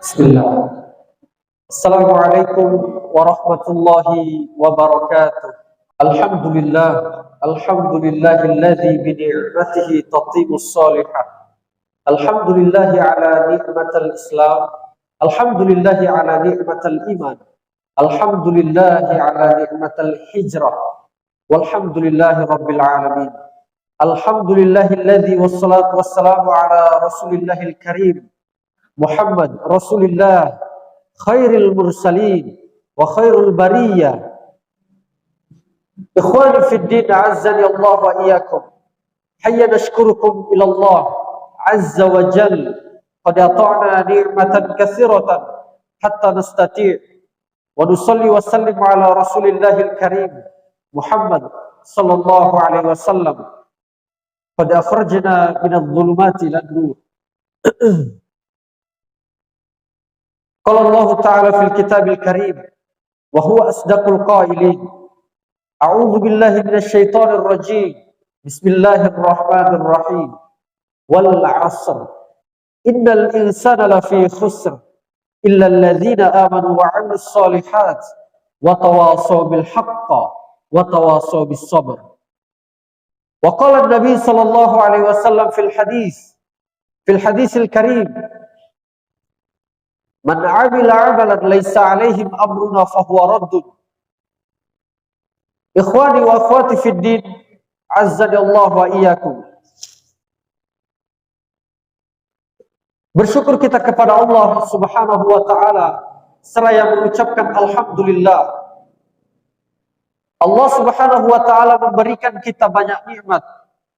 Bismillah. Assalamualaikum warahmatullahi wabarakatuh. Alhamdulillah, alhamdulillahilladzi bi ni'matihi tatimmus shalihat. Alhamdulillahi ala ni'matil Islam. Alhamdulillahi ala ni'matil iman. Alhamdulillahi ala ni'matil hijrah. Walhamdulillahi rabbil alamin. Alhamdulillahilladzi wassalatu wassalamu ala rasulillahil karim Muhammad Rasulullah khairil mursalin wa khairul bariyah. Ikhwani fid din, azzani Allah wa iyyakum. Hayya nashkurukum ila Allah azza wa jalla qad ata'na ni'matan katsiratan hatta nastati' wa nusalli wa sallim ala rasulillahil karim Muhammad sallallahu alaihi wasallam qad akhrajna minadh dhulumati ilan nur. Qala Allah Ta'ala fil kitabil karim wa huwa asdaqul qailin. A'udzu billahi minasy syaithanir rajim. Bismillahirrahmanirrahim. Wal 'ashr. Innal insana lafi khusr illa alladzina amanu wa 'amilus shalihat wa tawasaw bil haqqi wa tawasaw bis sabr. Wa qala an-nabi sallallahu alaihi wasallam fil haditsil karim, man 'amila 'amalan laisa 'alaihim amruna fahuwa raddun. Ikhwani wa akhwati fid din, azzani Allah wa iyyakum. Bersyukur kita kepada Allah Subhanahu wa taala seraya mengucapkan alhamdulillah. Allah Subhanahu wa taala memberikan kita banyak nikmat,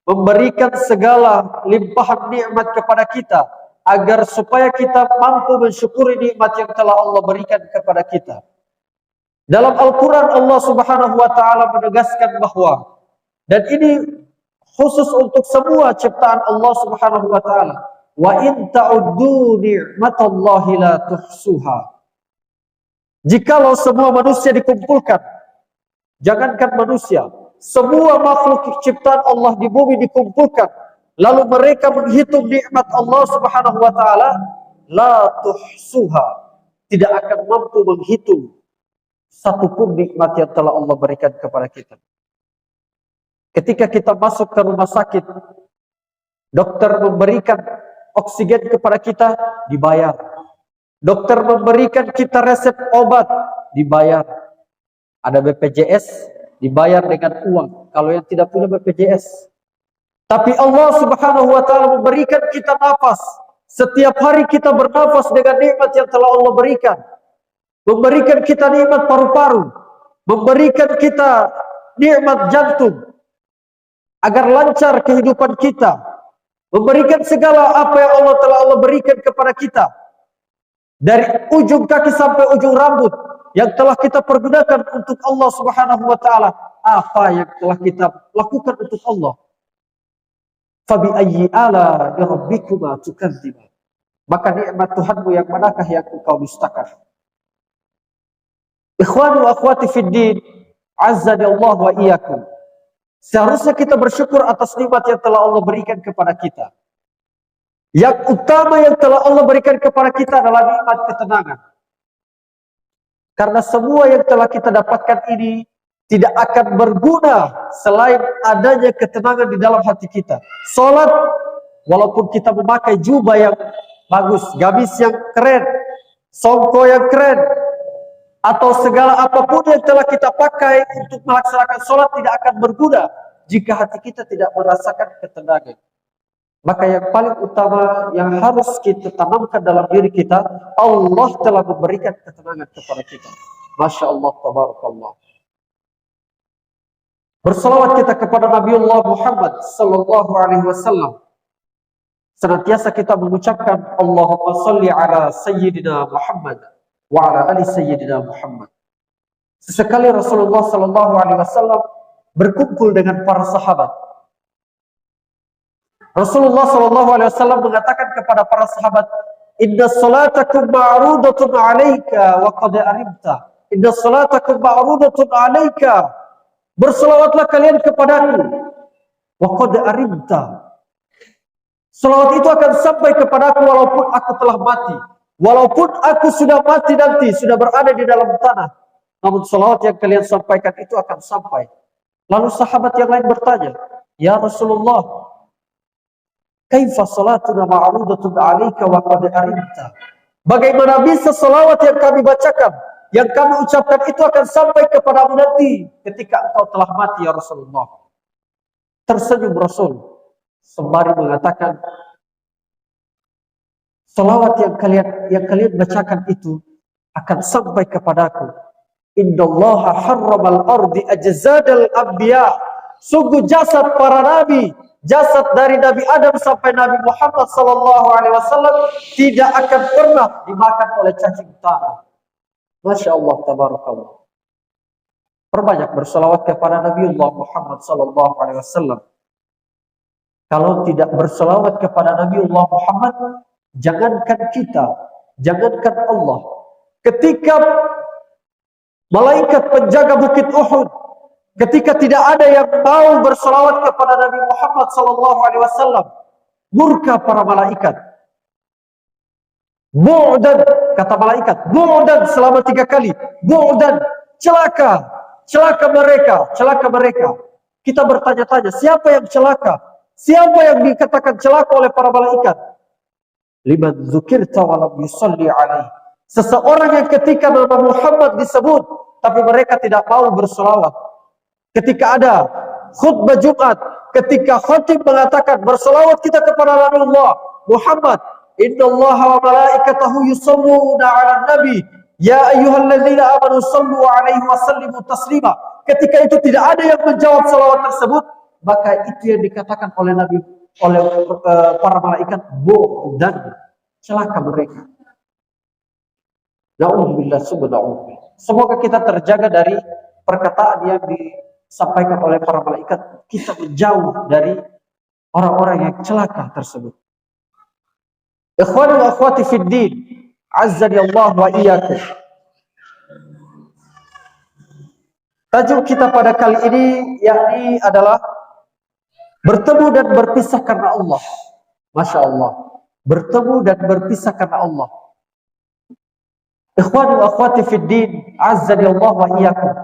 memberikan segala limpahan nikmat kepada kita agar supaya kita mampu mensyukuri nikmat yang telah Allah berikan kepada kita. Dalam Al-Quran Allah Subhanahu wa ta'ala menegaskan bahwa, dan ini khusus untuk semua ciptaan Allah Subhanahu wa ta'ala, wa in ta'uddu ni'matallahi la tuhsuha. Jikalau semua manusia dikumpulkan, jangankan manusia, semua makhluk ciptaan Allah di bumi dikumpulkan, lalu mereka menghitung nikmat Allah Subhanahu wa taala, la tuhsuha, tidak akan mampu menghitung satupun nikmat yang telah Allah berikan kepada kita. Ketika kita masuk ke rumah sakit, dokter memberikan oksigen kepada kita, dibayar. Dokter memberikan kita resep obat, dibayar. Ada BPJS, dibayar dengan uang. Kalau yang tidak punya BPJS, tapi Allah Subhanahu wa taala memberikan kita nafas. Setiap hari kita bernafas dengan nikmat yang telah Allah berikan. Memberikan kita nikmat paru-paru, memberikan kita nikmat jantung agar lancar kehidupan kita. Memberikan segala apa yang Allah berikan kepada kita. Dari ujung kaki sampai ujung rambut yang telah kita pergunakan untuk Allah Subhanahu wa taala. Apa yang telah kita lakukan untuk Allah? Fabi ayyi ala rabbikuma tukadziban. Maka nikmat Tuhanmu yang manakah yang engkau dustakan? Ikhwani wa akhwati fid din, azzani Allah wa iyyakum. Seharusnya kita bersyukur atas nikmat yang telah Allah berikan kepada kita. Yang utama yang telah Allah berikan kepada kita adalah nikmat ketenangan. Karena semua yang telah kita dapatkan ini tidak akan berguna selain adanya ketenangan di dalam hati kita. Salat, walaupun kita memakai jubah yang bagus, gamis yang keren, songko yang keren, atau segala apapun yang telah kita pakai untuk melaksanakan salat, tidak akan berguna jika hati kita tidak merasakan ketenangan. Maka yang paling utama yang harus kita tanamkan dalam diri kita, Allah telah memberikan ketenangan kepada kita. Masya Allah, tabarakallah. Bersalawat kita kepada Nabiullah Muhammad sallallahu alaihi wasallam. Senantiasa kita mengucapkan Allahumma salli ala sayyidina Muhammad wa ala ali sayyidina Muhammad. Sesekali Rasulullah sallallahu alaihi wasallam berkumpul dengan para sahabat. Rasulullah sallallahu alaihi wasallam mengatakan kepada para sahabat, "Inna salatakum ma'rudatun 'alaika wa qad arimta." Inna salatakum ma'rudatun 'alaika. Berselawatlah kalian kepadaku. Wa qad arimta. Selawat itu akan sampai kepadaku walaupun aku telah mati. Walaupun aku sudah mati nanti, sudah berada di dalam tanah, namun salawat yang kalian sampaikan itu akan sampai. Lalu sahabat yang lain bertanya, ya Rasulullah, kaifa salatuna ma'rudatun 'alaika wa qad arimta? Bagaimana bisa salawat yang kami bacakan, yang kami ucapkan itu akan sampai kepadamu nanti ketika engkau telah mati ya Rasulullah? Tersenyum Rasul sembari mengatakan, salawat yang kalian bacakan itu akan sampai kepadaku. Innallaha harramal ardi ajzadal anbiya. Sungguh jasad para nabi, jasad dari Nabi Adam sampai Nabi Muhammad sallallahu alaihi wasallam tidak akan pernah dimakan oleh cacing tanah. Masya Allah, tabarakallah. Perbanyak bersalawat kepada Nabiullah Muhammad sallallahu alaihi wasallam. Kalau tidak bersalawat kepada Nabiullah Muhammad, jangankan kita, jangankan Allah. Ketika malaikat penjaga bukit Uhud, ketika tidak ada yang mau bersalawat kepada Nabi Muhammad sallallahu alaihi wasallam, murka para malaikat. Bu'dan, kata malaikat, bu'dan selama 3 kali. Bu'dan, celaka, celaka mereka, celaka mereka. Kita bertanya-tanya, siapa yang celaka? Siapa yang dikatakan celaka oleh para malaikat? Liman dzukirta wa lam yusalli alaihi. Seseorang yang ketika nama Muhammad disebut tapi mereka tidak mau berselawat. Ketika ada khutbah Jumat, ketika khatib mengatakan berselawat kita kepada Rasulullah Muhammad, innallaha wa malaikatahu yusalluna 'alan nabi ya ayyuhalladzina amanu sallu 'alaihi wa sallimu taslima. Ketika itu tidak ada yang menjawab selawat tersebut, maka itu yang dikatakan oleh Nabi, oleh para malaikat, dan celaka mereka. Na'udzubillah, subhanallah. Semoga kita terjaga dari perkataan yang disampaikan oleh para malaikat. Kita menjauh dari orang-orang yang celaka tersebut. Ikhwani wa akhwati fid din, azzani Allah wa iyyakum. Tajuk kita pada kali ini yakni adalah bertemu dan berpisah karena Allah. Masya Allah. Bertemu dan berpisah karena Allah. Ikhwani wa akhwati fid din, azzani Allah wa iyyakum.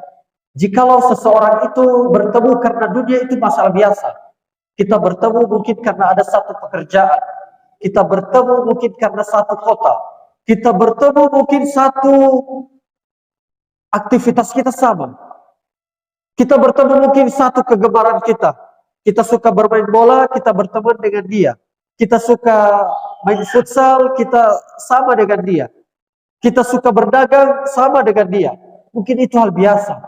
Jikalau seseorang itu bertemu karena dunia, itu masalah biasa. Kita bertemu mungkin karena ada satu pekerjaan. Kita bertemu mungkin karena satu kota. Kita bertemu mungkin satu aktivitas kita sama. Kita bertemu mungkin satu kegemaran kita. Kita suka bermain bola, kita berteman dengan dia. Kita suka main futsal, kita sama dengan dia. Kita suka berdagang, sama dengan dia. Mungkin itu hal biasa.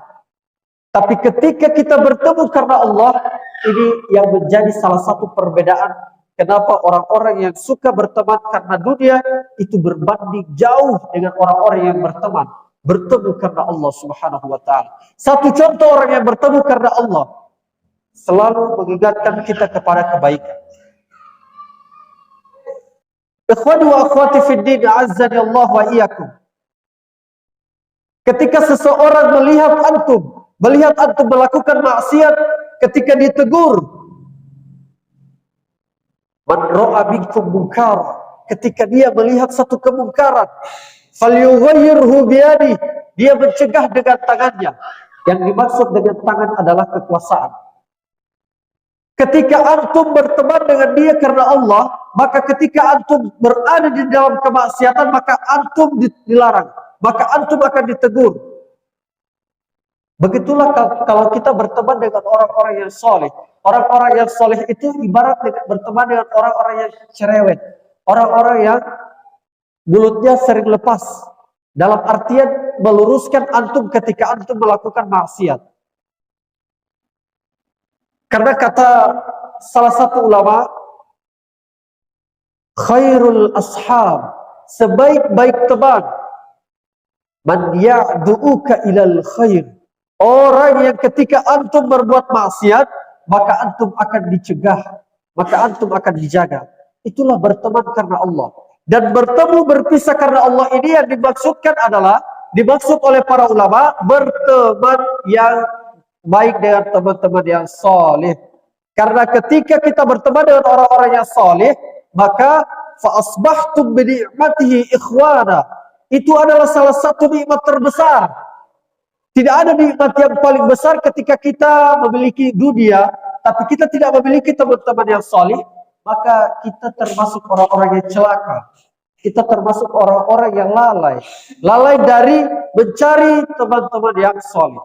Tapi ketika kita bertemu karena Allah, ini yang menjadi salah satu perbedaan. Kenapa orang-orang yang suka berteman karena dunia, itu berbanding jauh dengan orang-orang yang bertemu karena Allah subhanahu wa ta'ala. Satu contoh orang yang bertemu karena Allah, selalu mengingatkan kita kepada kebaikan. Ikhwani wa akhwati fid din, azzani Allah wa iyyakum. Ketika seseorang melihat antum melakukan maksiat, ketika ditegur, man ra'a minkum munkar, ketika dia melihat satu kemungkaran, falyughayyirhu biyadihi, dia mencegah dengan tangannya. Yang dimaksud dengan tangan adalah kekuasaan. Ketika antum berteman dengan dia karena Allah, maka ketika antum berada di dalam kemaksiatan, maka antum dilarang, maka antum akan ditegur. Begitulah kalau kita berteman dengan orang-orang yang soleh. Orang-orang yang soleh itu ibarat dengan berteman dengan orang-orang yang cerewet. Orang-orang yang mulutnya sering lepas. Dalam artian meluruskan antum ketika antum melakukan maksiat. Karena kata salah satu ulama, khairul ashab, sebaik-baik teman, man ya'du'uka ilal khair, orang yang ketika antum berbuat maksiat, maka antum akan dicegah, maka antum akan dijaga. Itulah berteman karena Allah. Dan bertemu berpisah karena Allah ini yang dimaksudkan adalah, dimaksud oleh para ulama, berteman yang baik dengan teman-teman yang soleh. Karena ketika kita berteman dengan orang-orang yang soleh, maka fa asbahtum bi ni'matihi ikhwana. Itu adalah salah satu nikmat terbesar. Tidak ada nikmat yang paling besar ketika kita memiliki dunia, tapi kita tidak memiliki teman-teman yang salih, maka kita termasuk orang-orang yang celaka. Kita termasuk orang-orang yang lalai. Lalai dari mencari teman-teman yang salih.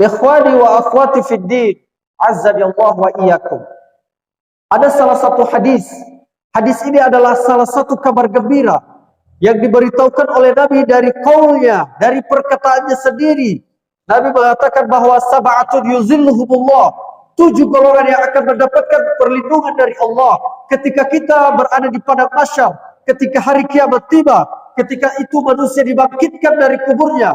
Ikhwani wa akhwati fid din, azzani Allah wa iyyakum. Ada salah satu hadis. Hadis ini adalah salah satu kabar gembira yang diberitahukan oleh Nabi dari qaulnya, dari perkataannya sendiri. Nabi mengatakan bahwa sab'atun yuzilluhumullah, 7 golongan yang akan mendapatkan perlindungan dari Allah ketika kita berada di padang mahsyar, ketika hari kiamat tiba, ketika itu manusia dibangkitkan dari kuburnya.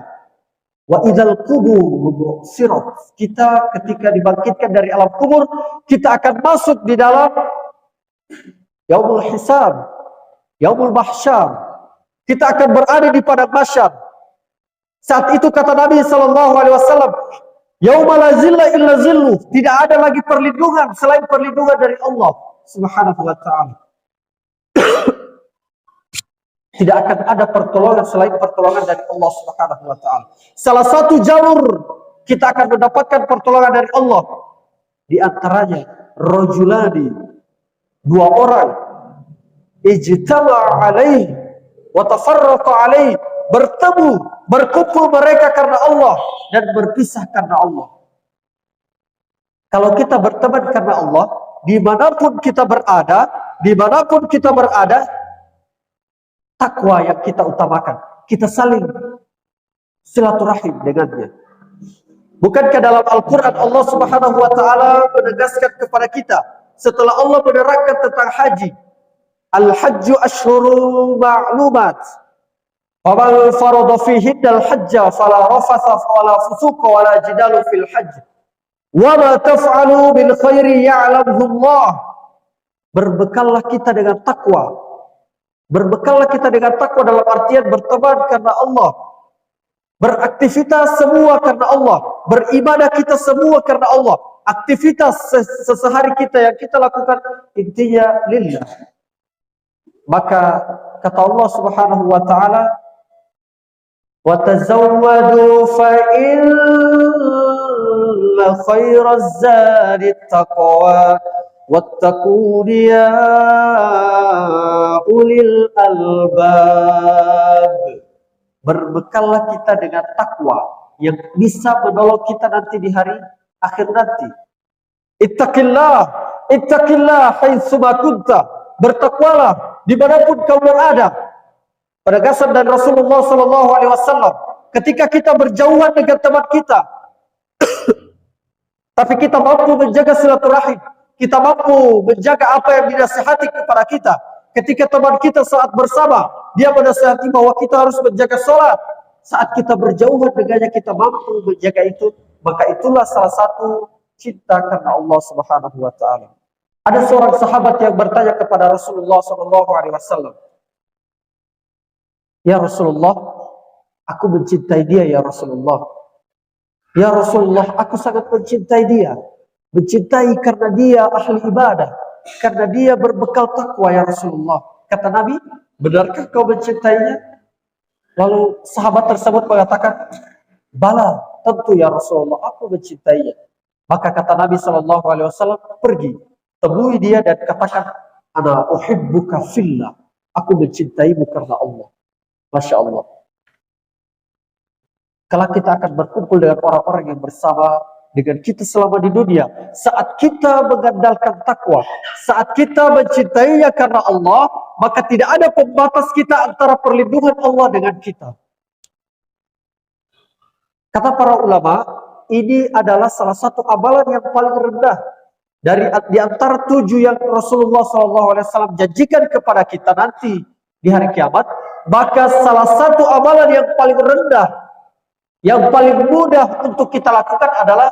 Wa idzal qubur bu'sirat, kita ketika dibangkitkan dari alam kubur, kita akan masuk di dalam yaumul hisab, yaumul mahsyar. Kita akan berada di padang mahsyar. Saat itu kata Nabi SAW, yauma la zilla illa zilluh, tidak ada lagi perlindungan selain perlindungan dari Allah Subhanahu wa taala. Tidak akan ada pertolongan selain pertolongan dari Allah Subhanahu wa taala. Salah satu jalur kita akan mendapatkan pertolongan dari Allah, di antaranya rajulani, 2 orang, ijtama'a alaihi wa tafarraqa alaihi, bertemu, berkumpul mereka karena Allah dan berpisah karena Allah. Kalau kita berteman karena Allah, dimanapun kita berada, takwa yang kita utamakan, kita saling silaturahim dengannya. Bukankah dalam Al-Quran Allah Subhanahu wa taala menegaskan kepada kita setelah Allah menerangkan tentang haji, al-hajju ashhurun ma'lumat, faman farada fihinna al-hajja fala rafatha wala fusuqa wala jidalu fil hajj wa ma taf'alu bil khairi ya'lamhu Allah. Berbekallah kita dengan takwa. Berbekallah kita dengan takwa dalam artian berteman karena Allah, beraktivitas semua karena Allah, beribadah kita semua karena Allah. Aktivitas sehari kita yang kita lakukan intinya lillah. Maka kata Allah Subhanahu wa taala, wa tazawwadu fa inna khairaz zadi taqwa wattaqun ya ulil albab. Berbekallah kita dengan takwa yang bisa menolong kita nanti di hari akhir nanti. Ittaqillah haitsu ma kunta. Bertakwalah dimanapun kau berada. Penegasan dan Rasulullah SAW, ketika kita berjauhan dengan teman kita, tapi kita mampu menjaga silaturahim, kita mampu menjaga apa yang dinasihati kepada kita. Ketika teman kita saat bersama, dia menasihati bahwa kita harus menjaga sholat. Saat kita berjauhan dengannya, kita mampu menjaga itu, maka itulah salah satu cinta karena Allah Subhanahu wa taala. Ada seorang sahabat yang bertanya kepada Rasulullah SAW, ya Rasulullah, aku mencintai dia ya Rasulullah. Ya Rasulullah, aku sangat mencintai dia. Mencintai karena dia ahli ibadah, karena dia berbekal takwa ya Rasulullah. Kata Nabi, benarkah kau mencintainya? Lalu sahabat tersebut mengatakan, bala, tentu ya Rasulullah, aku mencintainya. Maka kata Nabi SAW, pergi, temui dia dan katakan, ana uhibbuka fillah, aku mencintaimu karena Allah. Masya Allah. Kalau kita akan berkumpul dengan orang-orang yang bersama dengan kita selama di dunia, saat kita mengandalkan takwa, saat kita mencintainya karena Allah, maka tidak ada pembatas kita antara perlindungan Allah dengan kita. Kata para ulama, ini adalah salah satu amalan yang paling rendah di antara 7 yang Rasulullah SAW janjikan kepada kita nanti di hari kiamat. Maka salah satu amalan yang paling rendah, yang paling mudah untuk kita lakukan adalah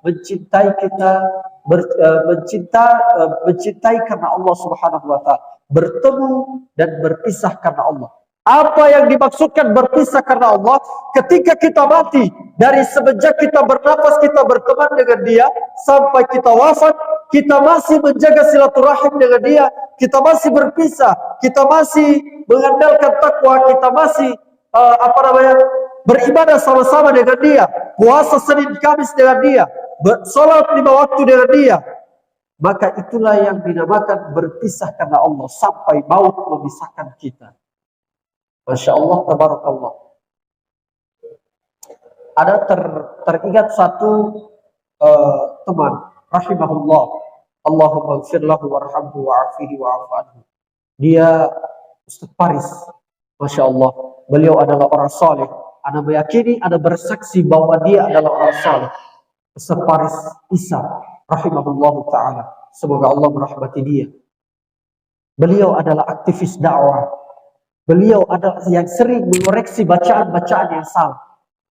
mencintai karena Allah Subhanahu wa taala, bertemu dan berpisah karena Allah. Apa yang dimaksudkan berpisah karena Allah? Ketika kita mati, dari semenjak kita bernafas, kita berteman dengan dia sampai kita wafat, kita masih menjaga silaturahim dengan dia, kita masih berpisah, kita masih mengandalkan takwa, kita masih beribadah sama-sama dengan dia, puasa Senin Kamis dengan dia, sholat 5 waktu dengan dia, maka itulah yang dinamakan berpisah karena Allah sampai maut memisahkan kita. Masya Allah, tabarakallah. Ada teringat satu teman, rahimahullah, Allahumma gfir lahu warhamhu wa'afihi wa'afu anhu. Dia Ustaz Faris, Masya Allah, beliau adalah orang saleh. Ana meyakini, ana bersaksi bahwa dia adalah orang saleh. Ustaz Faris Isa, rahimahullah ta'ala, semoga Allah merahmati dia. Beliau adalah aktivis dakwah. Beliau adalah yang sering mengoreksi bacaan-bacaan yang salah.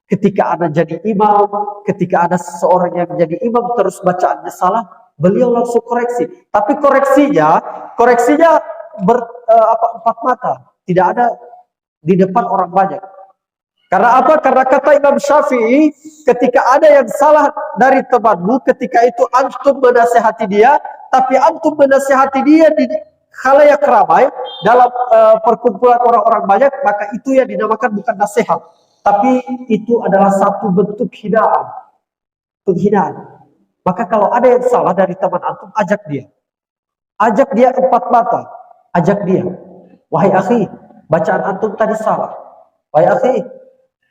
Ketika ada jadi imam, ketika ada seseorang yang jadi imam terus bacaannya salah, beliau langsung koreksi. Tapi koreksinya empat mata, tidak ada di depan orang banyak. Karena apa? Karena kata Imam Syafi'i, ketika ada yang salah dari temanmu, ketika itu antum menasihati dia, tapi antum menasihati dia di khalayak ramai dalam perkumpulan orang-orang banyak, maka itu yang dinamakan bukan nasihat. Tapi itu adalah satu bentuk hinaan. Penghinaan. Maka kalau ada yang salah dari teman antum, ajak dia. Ajak dia empat mata. Ajak dia. Wahai akhi, bacaan antum tadi salah. Wahai akhi,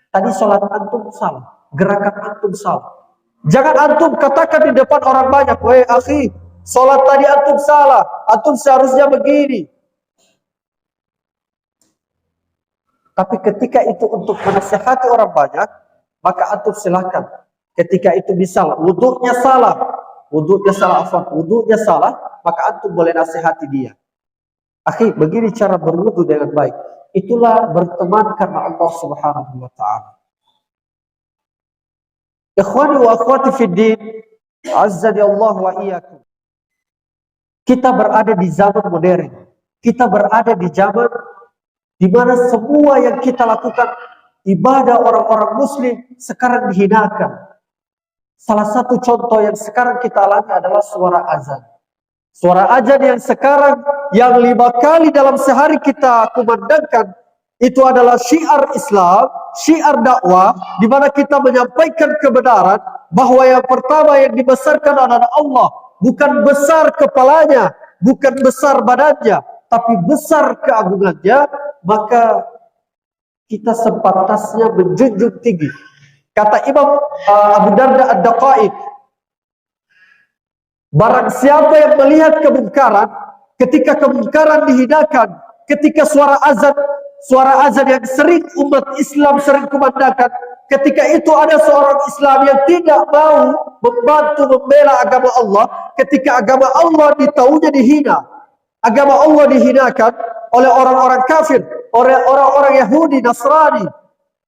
tadi sholat antum salah. Gerakan antum salah. Jangan antum katakan di depan orang banyak, wahai akhi, sholat tadi antum salah. Antum seharusnya begini. Tapi ketika itu untuk menasihati orang banyak, maka antum silakan. Ketika itu misal wudhunya salah, maka antum boleh nasihati dia. Akhi, begini cara berwudhu dengan baik. Itulah berteman karena Allah Subhanahu wa ta'ala. Ikhwani wa akhwati fid din, azzani Allah wa iyyakum. Kita berada di zaman modern. Kita berada di zaman di mana semua yang kita lakukan ibadah orang-orang muslim sekarang dihinakan. Salah satu contoh yang sekarang kita alami adalah suara azan. Suara azan yang sekarang yang 5 kali dalam sehari kita kumandangkan, itu adalah syiar Islam, syiar dakwah, di mana kita menyampaikan kebenaran bahwa yang pertama yang dibesarkan adalah Allah, bukan besar kepalanya, bukan besar badannya, tapi besar keagungannya. Maka kita sepantasnya menjunjung tinggi. Kata Imam Abu Darda Ad-Daqaiq, barang siapa yang melihat kemungkaran, ketika kemungkaran dihinakan, ketika suara azan yang sering umat Islam sering kumandangkan, ketika itu ada seorang Islam yang tidak mau membantu membela agama Allah, ketika agama Allah ditaunya dihina, agama Allah dihinakan oleh orang-orang kafir, oleh orang-orang Yahudi, Nasrani.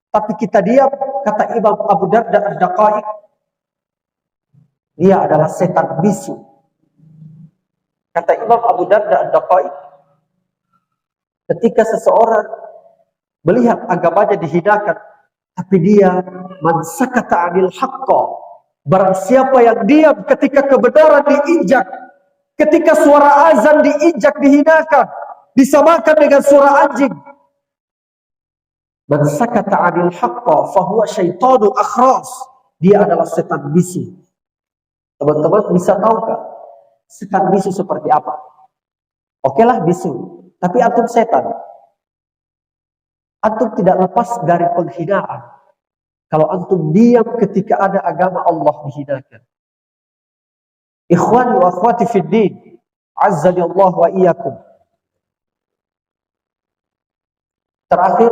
Tapi kita diam, kata Imam Abu Darda Ad-Daqaiq, dia adalah setan bisu. Kata Imam Abu Darda Ad-Daqaiq, ketika seseorang melihat agamanya dihinakan, tapi dia man sakata 'anil haqqa, barang siapa yang diam ketika kebenaran diinjak, ketika suara azan diinjak, dihinakan, disamakan dengan suara anjing. Man sakata 'anil haqqa fahuwa syaitanu akhras. Dia adalah setan bisu. Teman-teman bisa tahukah setan bisu seperti apa? Oke lah bisu, tapi antum setan. Antum tidak lepas dari penghinaan. Kalau antum diam ketika ada agama Allah dihinakan. Ikhwani wa akhwati fid din, azzani Allah wa iyyakum. Terakhir,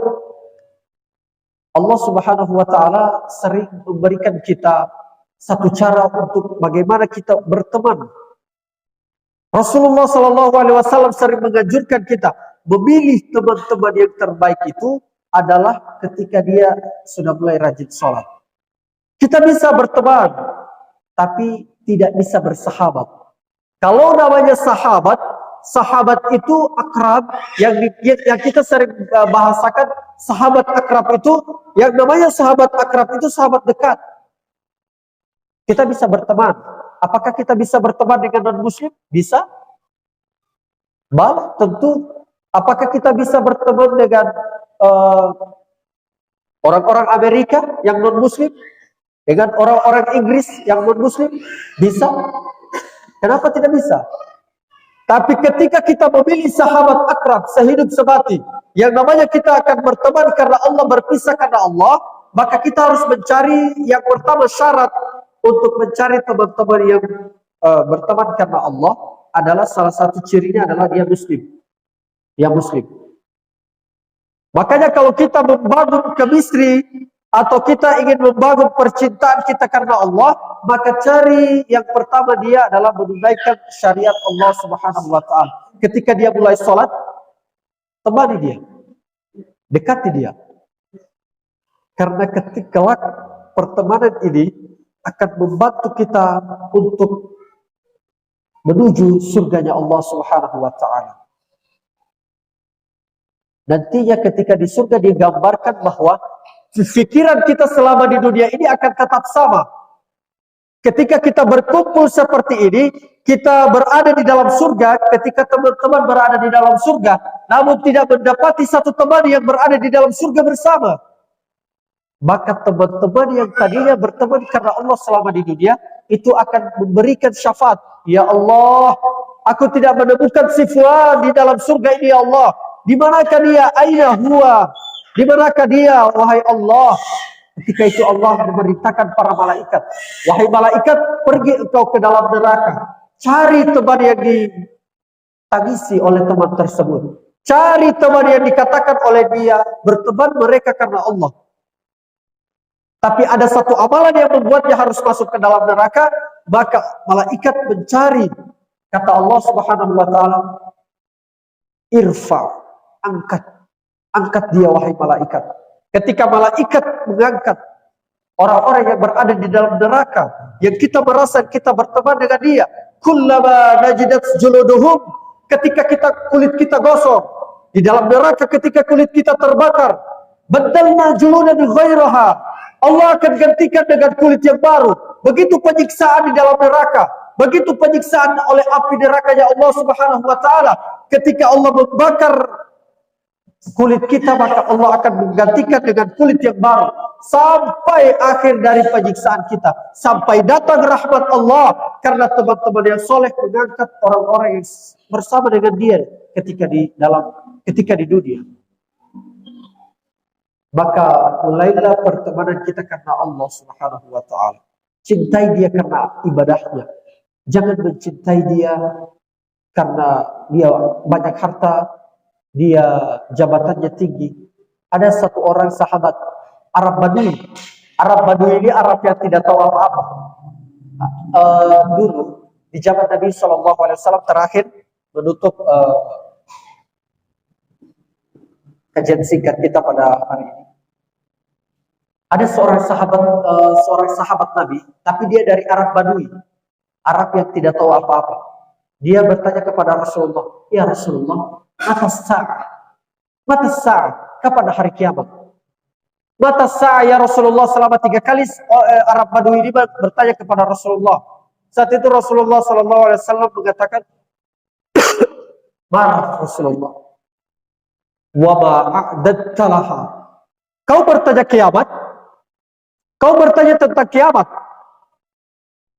Allah Subhanahu wa ta'ala sering memberikan kita satu cara untuk bagaimana kita berteman. Rasulullah SAW sering menganjurkan kita memilih teman-teman yang terbaik itu adalah ketika dia sudah mulai rajin sholat. Kita bisa berteman, tapi tidak bisa bersahabat. Kalau namanya sahabat, sahabat itu akrab, yang kita sering bahasakan sahabat akrab itu, yang namanya sahabat akrab itu sahabat dekat. Kita bisa berteman, Apakah kita bisa berteman dengan non-muslim? Bisa. Bala, tentu. Apakah kita bisa berteman dengan orang-orang Amerika yang non-muslim? Dengan orang-orang Inggris yang non-muslim? Bisa. Kenapa tidak bisa? Tapi ketika kita memilih sahabat akrab, sehidup semati, yang namanya kita akan berteman karena Allah, berpisah karena Allah, maka kita harus mencari yang pertama syarat untuk mencari teman-teman yang berteman karena Allah adalah salah satu cirinya adalah dia muslim. Dia muslim. Makanya kalau kita membangun chemistry atau kita ingin membangun percintaan kita karena Allah, maka cari yang pertama dia adalah menunaikan syariat Allah Subhanahu wa taala. Ketika dia mulai sholat, temani dia. Dekati dia. Karena ketika pertemanan ini akan membantu kita untuk menuju surganya Allah Subhanahu wa taala. Nantinya ketika di surga digambarkan bahwa pikiran kita selama di dunia ini akan tetap sama. Ketika kita berkumpul seperti ini, kita berada di dalam surga, ketika teman-teman berada di dalam surga, namun tidak mendapati satu teman yang berada di dalam surga bersama. Maka teman-teman yang tadinya berteman karena Allah selama di dunia, itu akan memberikan syafaat. Ya Allah, aku tidak menemukan si fulan di dalam surga ini ya Allah. Di manakah dia? Aina huwa? Di manakah dia? Wahai Allah. Ketika itu Allah memerintahkan para malaikat. Wahai malaikat, pergi engkau ke dalam neraka. Cari teman yang ditangisi oleh teman tersebut. Cari teman yang dikatakan oleh dia berteman mereka karena Allah. Tapi ada satu amalan yang membuatnya harus masuk ke dalam neraka. Maka malaikat mencari. Kata Allah Subhanahu wa taala, irfa. Angkat dia wahai malaikat. Ketika malaikat mengangkat orang-orang yang berada di dalam neraka, yang kita merasa kita berteman dengan dia, kullama najidat juluduhum, ketika kulit kita gosong di dalam neraka, ketika kulit kita terbakar, badalna juludan ghairaha, Allah akan gantikan dengan kulit yang baru. Begitu penyiksaan di dalam neraka, begitu penyiksaan oleh api nerakanya Allah Subhanahu wa taala. Ketika Allah membakar kulit kita, maka Allah akan menggantikan dengan kulit yang baru sampai akhir dari penyiksaan kita, sampai datang rahmat Allah karena teman-teman yang soleh mengangkat orang-orang yang bersama dengan dia ketika di dunia. Maka mulailah pertemanan kita karena Allah Subhanahu wa taala. Cintai dia karena ibadahnya. Jangan mencintai dia karena dia banyak harta, dia jabatannya tinggi. Ada satu orang sahabat Arab Badui. Arab Badui ini Arab yang tidak tahu apa-apa. Dulu di zaman Nabi SAW terakhir menutup kajian singkat kita pada hari ini. Ada seorang sahabat Nabi, tapi dia dari Arab Badui, Arab yang tidak tahu apa-apa. Dia bertanya kepada Rasulullah, ya Rasulullah, mata sa'ah, kapan hari kiamat? Mata sa'ah ya Rasulullah. Selama 3 kali Arab Badui ini bertanya kepada Rasulullah. Saat itu Rasulullah SAW mengatakan, marah Rasulullah, wa ma'a'dadta laha. Kau bertanya kiamat? Kau bertanya tentang kiamat?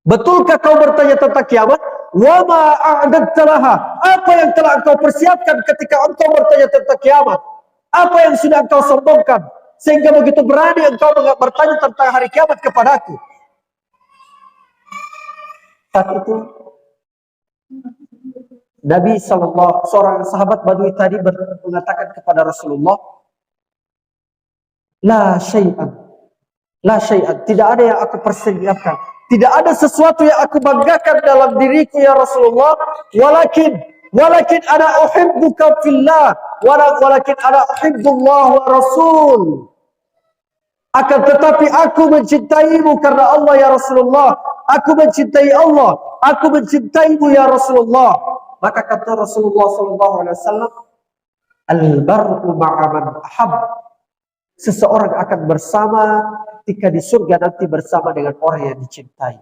Betulkah kau bertanya tentang kiamat? Wa ma'a'dadta laha. Apa yang telah engkau persiapkan ketika engkau bertanya tentang kiamat? Apa yang sudah engkau sombongkan sehingga begitu berani engkau bertanya tentang hari kiamat kepadaku? Saat itu Nabi SAW, seorang sahabat Badui tadi mengatakan kepada Rasulullah, La syai'an, tidak ada yang aku persiapkan. Tidak ada sesuatu yang aku banggakan dalam diriku ya Rasulullah. Walakin ana uhibbuka fillah. Walakin ana uhibbullah wa rasul. Akan tetapi aku mencintaimu karena Allah ya Rasulullah. Aku mencintai Allah. Aku mencintaimu ya Rasulullah. Maka kata Rasulullah SAW, al-bar'u ma'a man ahab. Seseorang akan bersama ketika di surga nanti bersama dengan orang yang dicintai.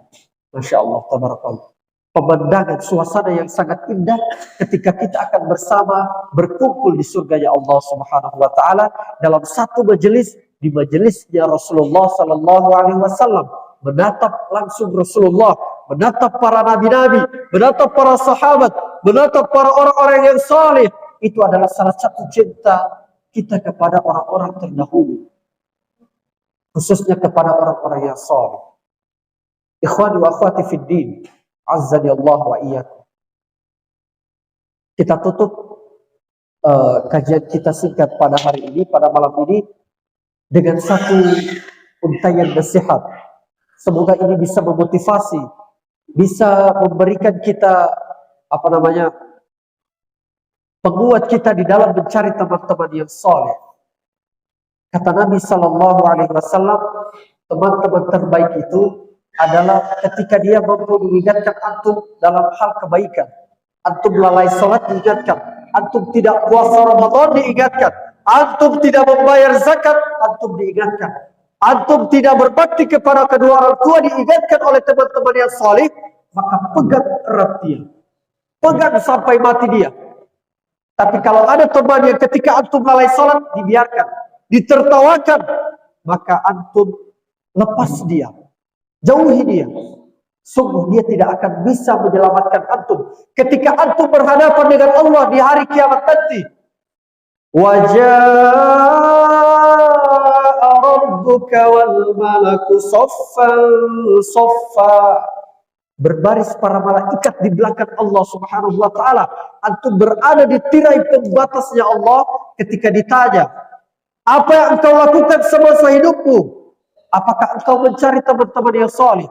Masya Allah, tabarakallah. Pemandangan suasana yang sangat indah ketika kita akan bersama berkumpul di surganya Allah Subhanahu wa taala dalam satu majelis, di majelisnya Rasulullah sallallahu alaihi wasallam, menatap langsung Rasulullah, menatap para nabi-nabi, menatap para sahabat, menatap para orang-orang yang saleh. Itu adalah salah satu cinta kita kepada orang-orang terdahulu, khususnya kepada orang-orang yang saleh. Ikhwani wa akhwati fid din, azzani Allah wa iyyakum. Kita tutup kajian kita singkat pada hari ini, pada malam ini, dengan satu untayan nasihat. Semoga ini bisa memotivasi, bisa memberikan kita penguat kita di dalam mencari teman-teman yang soleh. Kata Nabi Sallallahu Alaihi Wasallam, teman-teman terbaik itu adalah ketika dia mampu mengingatkan antum dalam hal kebaikan. Antum lalai salat diingatkan, antum tidak puasa Ramadan diingatkan, antum tidak membayar zakat, antum diingatkan, antum tidak berbakti kepada kedua orang tua diingatkan oleh teman-teman yang saleh, maka pegang erat dia, pegang sampai mati dia. Tapi kalau ada teman yang ketika antum lalai salat dibiarkan, ditertawakan, maka antum lepas dia, jauhi dia. Sungguh dia tidak akan bisa menyelamatkan antum ketika antum berhadapan dengan Allah di hari kiamat nanti. Wajaa rabbuka wal malaku saffan saffa. Berbaris para malaikat di belakang Allah Subhanahu wa taala. Antum berada di tirai pembatasnya Allah ketika ditanya, apa yang engkau lakukan semasa hidupmu? Apakah engkau mencari teman-teman yang saleh?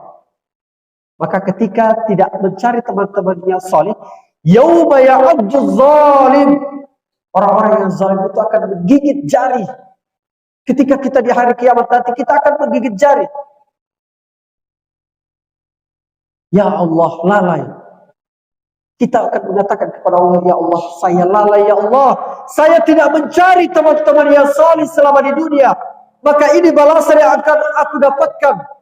Maka ketika tidak mencari teman-teman yang saleh, yauma ya'addu zalim, orang-orang yang zalim itu akan menggigit jari. Ketika kita di hari kiamat nanti, kita akan menggigit jari. Ya Allah, lalai. Kita akan mengatakan kepada Allah, ya Allah, saya lalai, ya Allah, saya tidak mencari teman-teman yang saleh selama di dunia. Maka ini balasan yang akan aku dapatkan.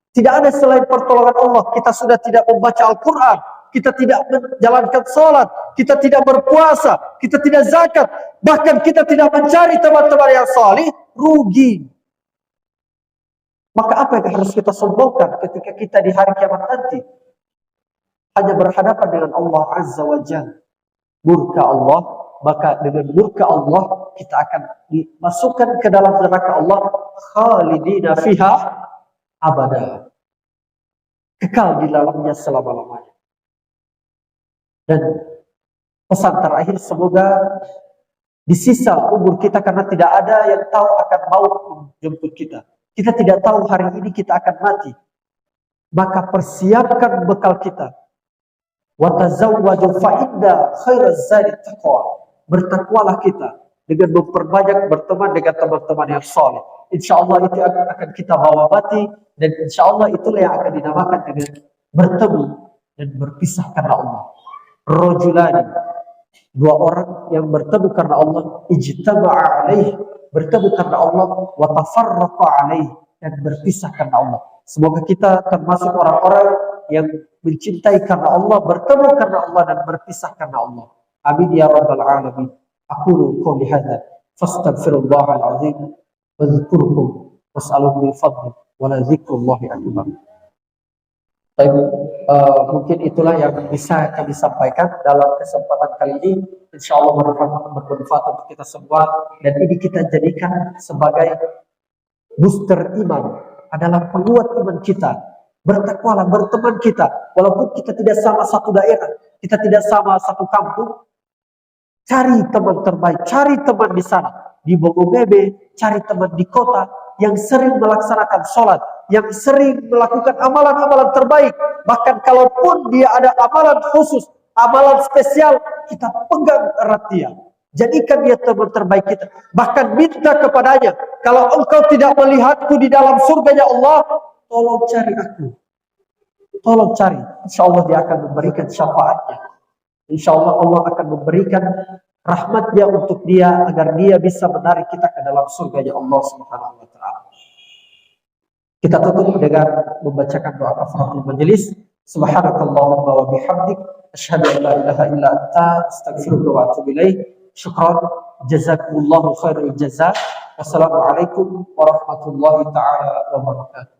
Tidak ada selain pertolongan Allah. Kita sudah tidak membaca Al-Quran, kita tidak menjalankan sholat, kita tidak berpuasa, kita tidak zakat, bahkan kita tidak mencari teman-teman yang saleh, rugi. Maka apa yang harus kita sombongkan ketika kita di hari kiamat nanti? Hanya berhadapan dengan Allah Azza wa Jalla. Murka Allah, maka dengan murka Allah kita akan dimasukkan ke dalam neraka Allah, khalidina fiha abada, kekal di dalamnya selama-lamanya. Dan pesan terakhir, semoga di sisa umur kita, karena tidak ada yang tahu akan maut menjemput kita, kita tidak tahu hari ini kita akan mati, maka persiapkan bekal kita. Wa tazawwaju fa inna khairaz zadi taqwa. Bertakwalah kita dengan memperbanyak berteman dengan teman-teman yang saleh. Insyaallah itu akan kita bawa mati, dan insyaallah itulah yang akan dinamakan dengan bertemu dan berpisah karena Allah. Rajulani, dua orang yang bertemu karena Allah, ijtama'a alaih, bertemu karena Allah, wa tafarraqa alaih, dan berpisah karena Allah. Semoga kita termasuk orang-orang yang mencintai karena Allah, bertemu karena Allah, dan berpisah karena Allah. Amin ya rabbal alamin. Aqulu qouli hadza fastaghfirullahal azim wa dzkurukum was'aluhu min fadli wa la dzikrullahi akbar. Baik, mungkin itulah yang bisa kami sampaikan dalam kesempatan kali ini. Insyaallah bermanfaat untuk kita semua, dan ini kita jadikan sebagai booster iman, adalah penguat iman kita. Bertakwalah, berteman kita, walaupun kita tidak sama satu daerah, kita tidak sama satu kampung. Cari teman terbaik, cari teman di sana, di Bogobebe, cari teman di kota yang sering melaksanakan sholat, yang sering melakukan amalan-amalan terbaik. Bahkan kalaupun dia ada amalan khusus, amalan spesial, kita pegang erat dia. Jadikan dia teman terbaik kita. Bahkan minta kepadanya, kalau engkau tidak melihatku di dalam surganya Allah, tolong cari aku. Tolong cari. Insya Allah dia akan memberikan syafaatnya. Insya Allah Allah akan memberikan rahmatnya untuk dia, agar dia bisa menarik kita ke dalam surganya Allah Subhanahu wa ta'ala. Kita tutup dengan membacakan doa kafaratul majelis. Subhanakallahumma wa bihamdik asyhadu an la ilaha illa anta astaghfiruka wa atubu ilaik. Syukran, jazakumullahu khairul jazaa. Wassalamualaikum warahmatullahi taala wabarakatuh.